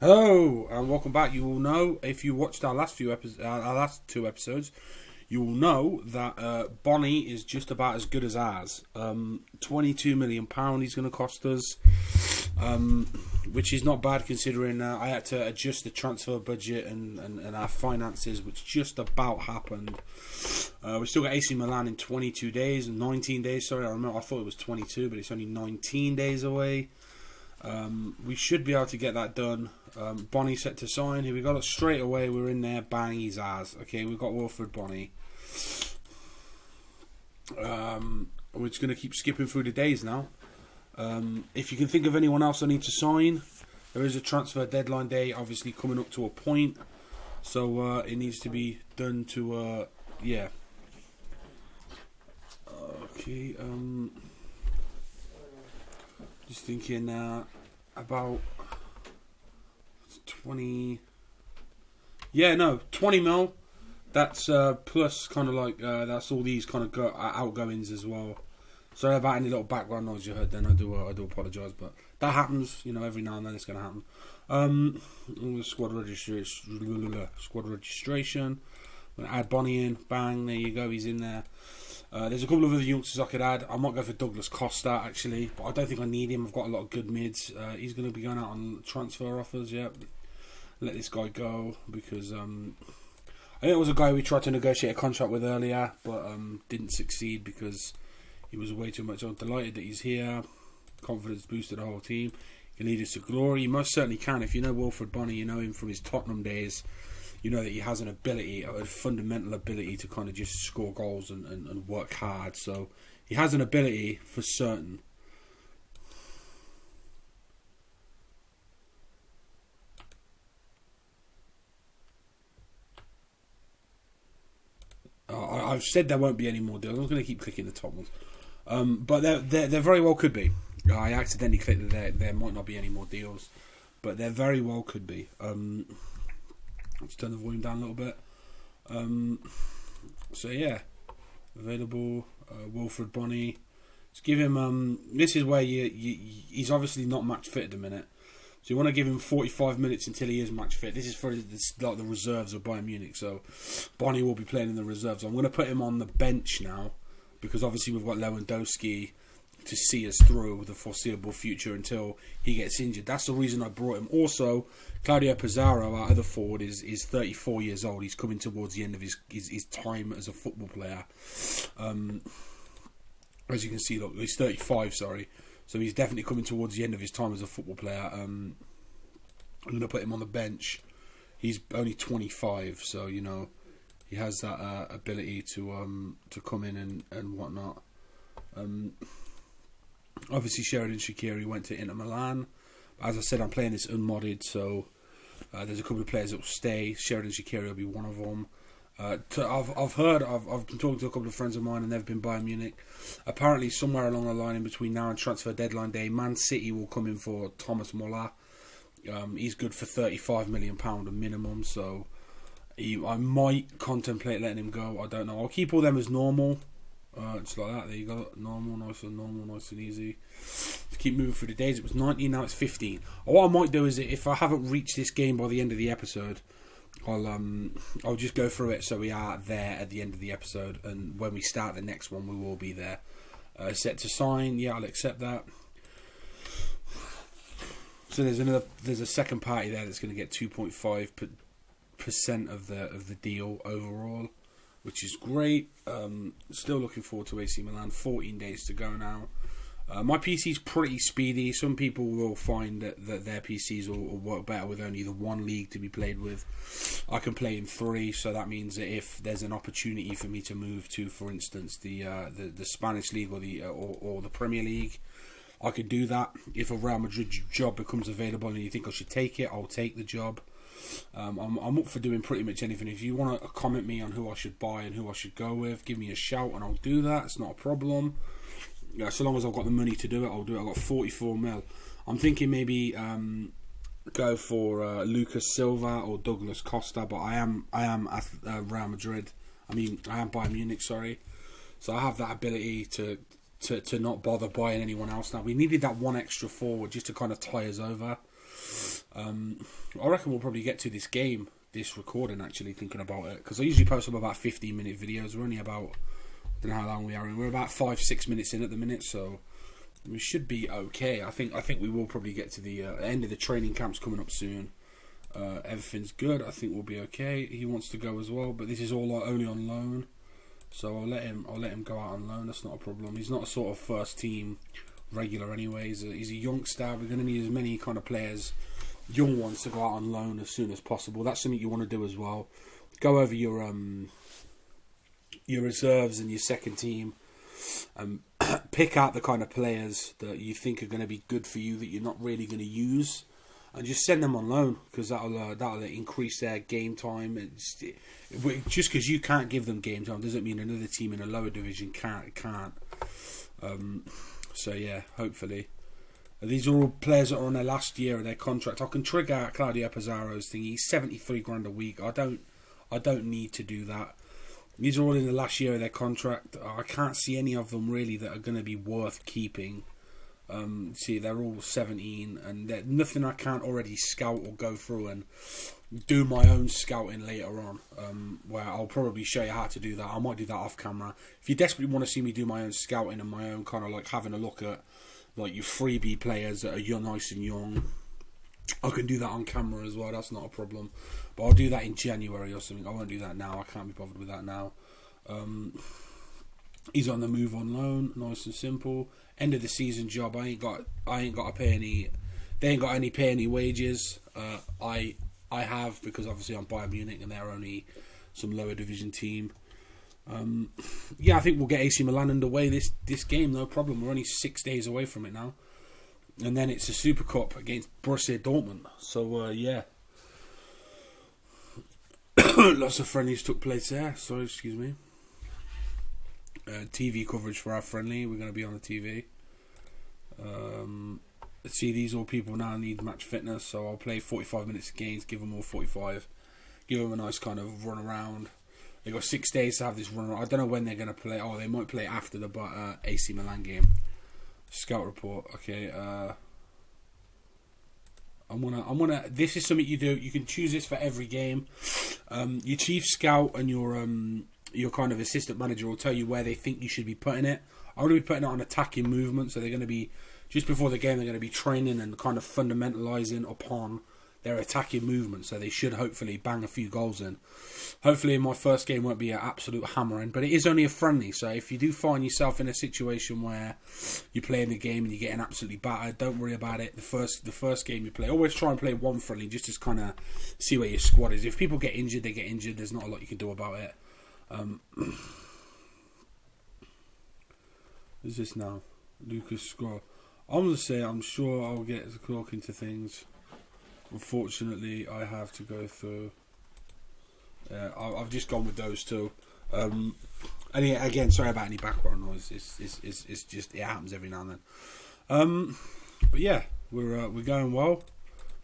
Hello and welcome back. You will know if you watched our last our last two episodes, you will know that Bonnie is just about as good as ours. £22 million he's going to cost us, which is not bad considering I had to adjust the transfer budget and our finances, which just about happened. We still got AC Milan in 22 days, 19 days. Sorry, I thought it was 22, but it's only 19 days away. We should be able to get that done. Bonnie set to sign. Here we got it straight away. We're in there. Bang, he's ours. Okay, we've got Wilfred Bonnie. We're just going to keep skipping through the days now. If you can think of anyone else I need to sign, there is a transfer deadline day obviously coming up to a point. So it needs to be done to, yeah. Okay, just thinking about 20. Yeah, no, 20 mil. That's plus kind of like that's all these kind of outgoings as well. Sorry about any little background noise you heard. Then I do apologise, but that happens. You know, every now and then it's going to happen. Squad registration. Squad registration. I'm going to add Bonnie in. Bang, there you go. He's in there. There's a couple of other youngsters I could add. I might go for Douglas Costa actually, but I don't think I need him. I've got a lot of good mids. He's going to be going out on transfer offers. Yep. Let this guy go because I think it was a guy we tried to negotiate a contract with earlier, but didn't succeed because he was way too much. I'm delighted that he's here. Confidence boosted the whole team. He can lead us to glory. He most certainly can. If you know Wilfred Bonnie, you know him from his Tottenham days. You know that he has an ability, a fundamental ability to kind of just score goals and work hard. So he has an ability for certain. I've said there won't be any more deals. I'm going to keep clicking the top ones, but there very well could be. I accidentally clicked that there might not be any more deals, but there very well could be. Let's turn the volume down a little bit. So yeah, available Wilfred Bonnie. Let's give him. This is where he's obviously not match fit at the minute. So you want to give him 45 minutes until he is match fit. This is for like the reserves of Bayern Munich. So Bonnie will be playing in the reserves. I'm going to put him on the bench now because obviously we've got Lewandowski to see us through the foreseeable future until he gets injured. That's the reason I brought him. Also, Claudio Pizarro, our other forward, is 34 years old. He's coming towards the end of his time as a football player. As you can see, look, he's 35, sorry. So he's definitely coming towards the end of his time as a football player. I'm going to put him on the bench. He's only 25, so, you know, he has that ability to come in and whatnot. Obviously, Sheridan Shaqiri went to Inter Milan. As I said, I'm playing this unmodded, so there's a couple of players that will stay. Sheridan Shaqiri will be one of them. I've been talking to a couple of friends of mine, and they've been Bayern Munich. Apparently, somewhere along the line in between now and transfer deadline day, Man City will come in for Thomas Muller. He's good for £35 million a minimum, so I might contemplate letting him go. I don't know. I'll keep all them as normal. Just like that, there you go. Normal, nice and easy. Just keep moving through the days. It was 19, now it's 15. What I might do is, if I haven't reached this game by the end of the episode, I'll just go through it so we are there at the end of the episode, and when we start the next one, we will be there. Set to sign, yeah, I'll accept that. So there's a second party there that's going to get 2.5% of the deal overall, which is great. Still looking forward to AC Milan. 14 days to go now. My PC's pretty speedy. Some people will find that their PCs will work better with only the one league to be played with. I can play in 3, so that means that if there's an opportunity for me to move to, for instance, the Spanish league or the Premier League, I could do that. If a Real Madrid job becomes available and you think I should take it, I'll take the job. I'm up for doing pretty much anything. If you want to comment me on who I should buy and who I should go with, give me a shout and I'll do that. It's not a problem. Yeah, so long as I've got the money to do it, I'll do it. I've got 44 mil. I'm thinking maybe go for Lucas Silva or Douglas Costa, but I am at Real Madrid. I am Bayern Munich, sorry. So I have that ability to not bother buying anyone else now. We needed that one extra forward just to kind of tie us over. I reckon we'll probably get to this game, this recording, actually, thinking about it, because I usually post them about 15-minute videos. We're only about, I don't know how long we are in. We're about 5-6 minutes in at the minute, so we should be okay. I think we will probably get to the end of the training camp's coming up soon. Everything's good. I think we'll be okay. He wants to go as well, but this is all only on loan, so I'll let him go out on loan. That's not a problem. He's not a sort of first team regular anyway. He's a youngster. We're going to need as many kind of players, young ones, to go out on loan as soon as possible. That's something you want to do as well. Go over your reserves and your second team. Pick out the kind of players that you think are going to be good for you that you're not really going to use, and just send them on loan, because that'll increase their game time. Just because you can't give them game time doesn't mean another team in a lower division can't. So yeah, hopefully. These are all players that are on their last year of their contract. I can trigger Claudio Pizarro's thing. He's 73 grand a week. I don't need to do that. These are all in the last year of their contract. I can't see any of them really that are going to be worth keeping. See, they're all 17, and there's nothing I can't already scout or go through and do my own scouting later on, where I'll probably show you how to do that. I might do that off camera. If you desperately want to see me do my own scouting and my own kind of like having a look at like your freebie players that are young, nice and young, I can do that on camera as well. That's not a problem. But I'll do that in January or something. I won't do that now. I can't be bothered with that now. He's on the move on loan, nice and simple. End of the season job. I ain't got to pay any. They ain't got any pay any wages. I have, because obviously I'm Bayern Munich and they're only some lower division team. Yeah, I think we'll get AC Milan underway this game, no problem. We're only 6 days away from it now, and then it's a Super Cup against Borussia Dortmund. So yeah, lots of friendlies took place there. Sorry, excuse me. TV coverage for our friendly. We're going to be on the TV. See, these all people now need match fitness, so I'll play 45 minutes of games, give them all 45, give them a nice kind of run around. They've got 6 days to have this run around. I don't know when they're going to play. Oh, they might play after the AC Milan game. Scout report. Okay. I'm gonna. This is something you do. You can choose this for every game. Your chief scout and your kind of assistant manager will tell you where they think you should be putting it. I'm going to be putting it on attacking movement, so they're going to be, just before the game, they're going to be training and kind of fundamentalising upon their attacking movement, so they should hopefully bang a few goals in. Hopefully my first game won't be an absolute hammering, but it is only a friendly, so if you do find yourself in a situation where you're playing the game and you're getting absolutely battered, don't worry about it. The first game you play, always try and play one friendly just to kind of see where your squad is. If people get injured, they get injured. There's not a lot you can do about it. Who's this now? Lucas Scroll. I'm going to say I'm sure I'll get to clock into things. Unfortunately, I have to go through. I've just gone with those two. And yeah, again, sorry about any background noise. It's just, it happens every now and then. But yeah, we're going well.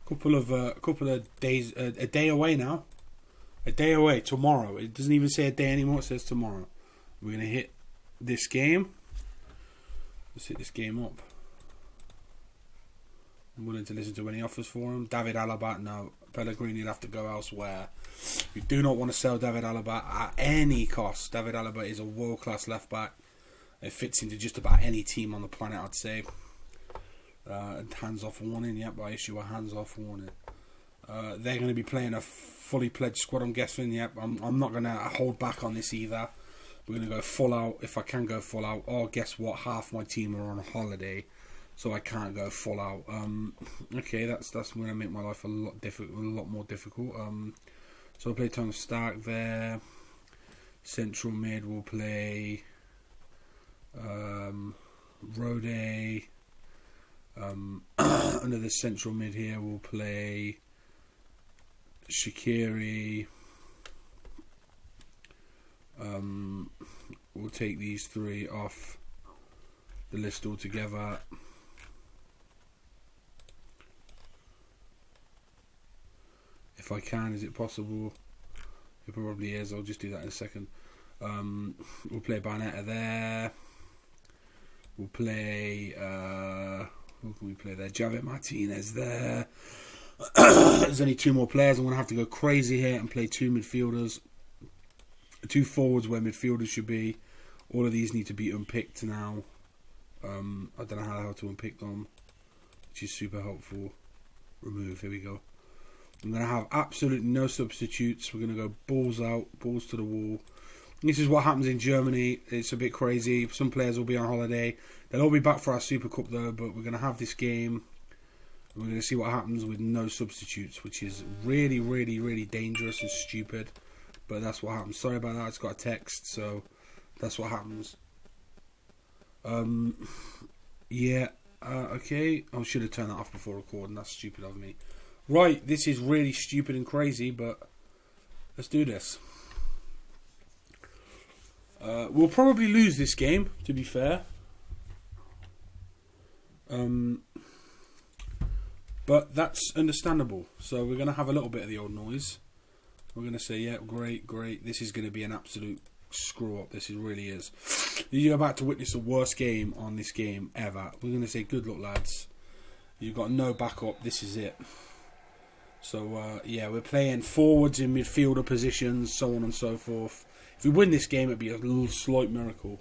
Couple of days, a day away now. A day away, tomorrow. It doesn't even say a day anymore, it says tomorrow. We're going to hit this game. Let's hit this game up. I'm willing to listen to any offers for him. David Alaba, no. Pellegrini will have to go elsewhere. We do not want to sell David Alaba at any cost. David Alaba is a world-class left-back. It fits into just about any team on the planet, I'd say. Hands-off warning. Yep, I issue a hands-off warning. They're going to be playing a fully pledged squad, I'm guessing. Yep, I'm not going to hold back on this either. We're going to go full out, if I can go full out. Oh, guess what? Half my team are on holiday, so I can't go full out. Okay, that's going to make my life a lot more difficult. So I'll play Tom Stark there. Central mid will play Rode. Under the central mid here we'll play Shaqiri. We'll take these three off the list altogether. If I can, is it possible? It probably is. I'll just do that in a second. We'll play Barnetta there. We'll play Who can we play there? Javier Martinez there. There's only 2 more players. I'm going to have to go crazy here and play 2 midfielders. 2 forwards where midfielders should be. All of these need to be unpicked now. I don't know how to unpick them, which is super helpful. Remove, here we go. I'm going to have absolutely no substitutes. We're going to go balls out, balls to the wall. This is what happens in Germany. It's a bit crazy. Some players will be on holiday. They'll all be back for our Super Cup though, but we're going to have this game. We're going to see what happens with no substitutes, which is really, really, really dangerous and stupid. But that's what happens. Sorry about that. I just got a text, so that's what happens. Yeah. Okay. I should have turned that off before recording. That's stupid of me. Right. This is really stupid and crazy, but let's do this. We'll probably lose this game, to be fair. But that's understandable. So we're going to have a little bit of the old noise. We're going to say, yeah, great, great. This is going to be an absolute screw up. This really is. You're about to witness the worst game on this game ever. We're going to say, good luck, lads. You've got no backup. This is it. So, yeah, we're playing forwards in midfielder positions, so on and so forth. If we win this game, it'd be a little slight miracle.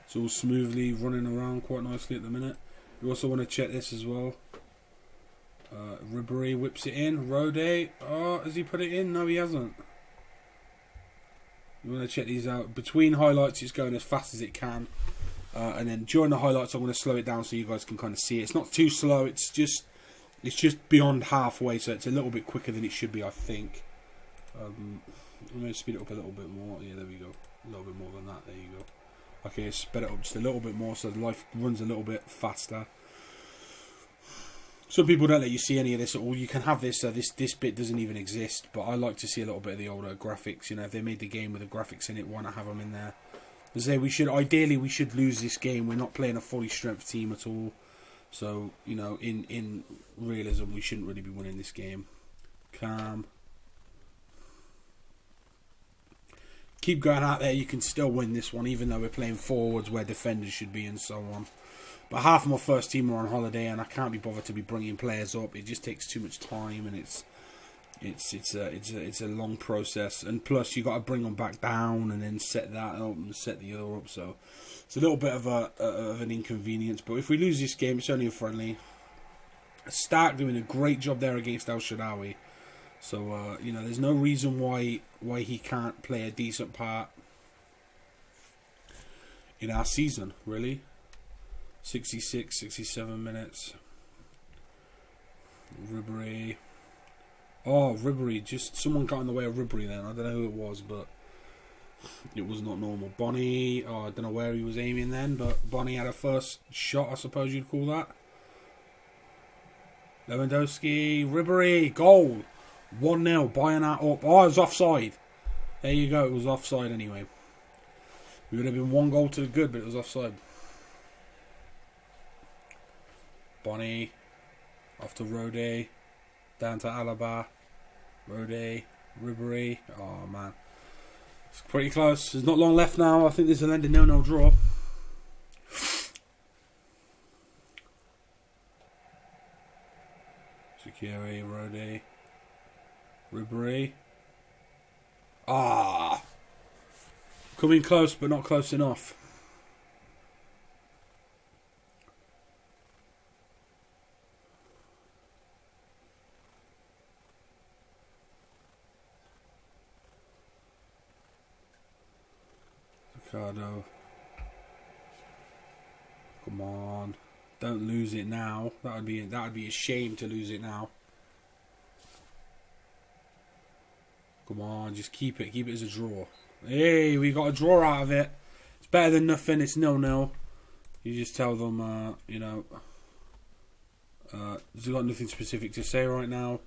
It's all smoothly running around quite nicely at the minute. You also want to check this as well. Ribery whips it in. Rode. Oh, has he put it in? No, he hasn't. You want to check these out. Between highlights, it's going as fast as it can. And then during the highlights, I'm going to slow it down so you guys can kind of see it. It's not too slow. It's just beyond halfway, so it's a little bit quicker than it should be, I think. I'm going to speed it up a little bit more. Yeah, there we go. A little bit more than that. There you go. Okay, sped it up just a little bit more so the life runs a little bit faster. Some people don't let you see any of this at all. You can have this, so this bit doesn't even exist. But I like to see a little bit of the older graphics. You know, if they made the game with the graphics in it, why not have them in there? As I say, ideally we should lose this game. We're not playing a fully strength team at all. So, you know, in realism, we shouldn't really be winning this game. Calm. Keep going out there. You can still win this one, even though we're playing forwards where defenders should be and so on. But half of my first team are on holiday, and I can't be bothered to be bringing players up. It just takes too much time, and it's a long process. And plus, you got to bring them back down and then set that up and set the other up. So it's a little bit of an inconvenience. But if we lose this game, it's only a friendly. Stark doing a great job there against Al Shadawi. So, you know, there's no reason why he can't play a decent part in our season, really. 66, 67 minutes. Ribery. Oh, Ribery. Just someone got in the way of Ribery then. I don't know who it was, but it was not normal. Bonnie. Oh, I don't know where he was aiming then, but Bonnie had a first shot, I suppose you'd call that. Lewandowski. Ribery. Goal. 1-0, buying that up. Oh, it was offside. There you go, it was offside anyway. It would have been 1 goal to the good, but it was offside. Bonnie. Off to Rode. Down to Alaba. Rode. Ribery. Oh, man. It's pretty close. There's not long left now. I think this will end a 0-0 draw. Shaqiri, Rode. Ribery. Ah! Coming close, but not close enough. Ricardo. Come on. Don't lose it now. That would be a shame to lose it now. Come on, just keep it. Keep it as a draw. Hey, we got a draw out of it. It's better than nothing. It's 0-0. You just tell them, you know, there's got nothing specific to say right now.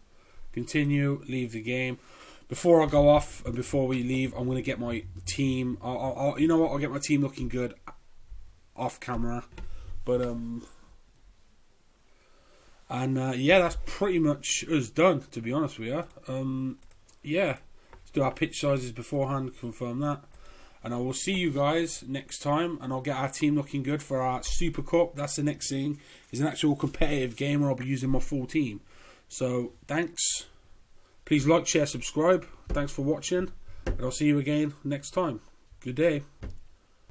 Continue. Leave the game. Before I go off and before we leave, I'm going to get my team. You know what? I'll get my team looking good off camera. But And yeah, that's pretty much us done, to be honest with you. Yeah, let's do our pitch sizes beforehand, confirm that. And I will see you guys next time, and I'll get our team looking good for our Super Cup. That's the next thing, is an actual competitive game where I'll be using my full team. So, thanks. Please like, share, subscribe. Thanks for watching, and I'll see you again next time. Good day.